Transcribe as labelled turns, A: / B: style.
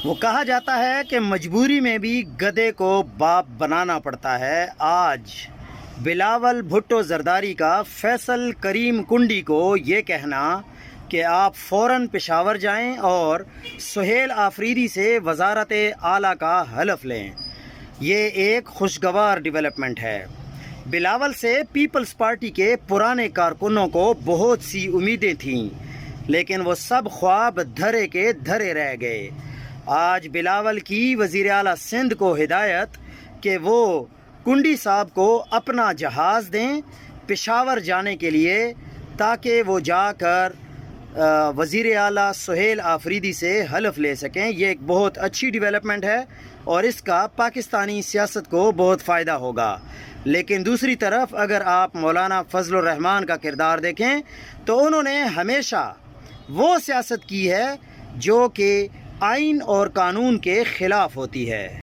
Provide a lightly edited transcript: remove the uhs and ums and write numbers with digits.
A: وہ کہا جاتا ہے کہ مجبوری میں بھی گدھے کو باپ بنانا پڑتا ہے۔ آج بلاول بھٹو زرداری کا فیصل کریم کنڈی کو یہ کہنا کہ آپ فوراً پشاور جائیں اور سہیل آفریدی سے وزارت اعلیٰ کا حلف لیں، یہ ایک خوشگوار ڈیولپمنٹ ہے۔ بلاول سے پیپلز پارٹی کے پرانے کارکنوں کو بہت سی امیدیں تھیں، لیکن وہ سب خواب دھرے کے دھرے رہ گئے۔ آج بلاول کی وزیر اعلیٰ سندھ کو ہدایت کہ وہ کنڈی صاحب کو اپنا جہاز دیں پشاور جانے کے لیے، تاکہ وہ جا کر وزیر اعلیٰ سہیل آفریدی سے حلف لے سکیں۔ یہ ایک بہت اچھی ڈیولپمنٹ ہے اور اس کا پاکستانی سیاست کو بہت فائدہ ہوگا۔ لیکن دوسری طرف اگر آپ مولانا فضل الرحمان کا کردار دیکھیں تو انہوں نے ہمیشہ وہ سیاست کی ہے جو کہ آئین اور قانون کے خلاف ہوتی ہے۔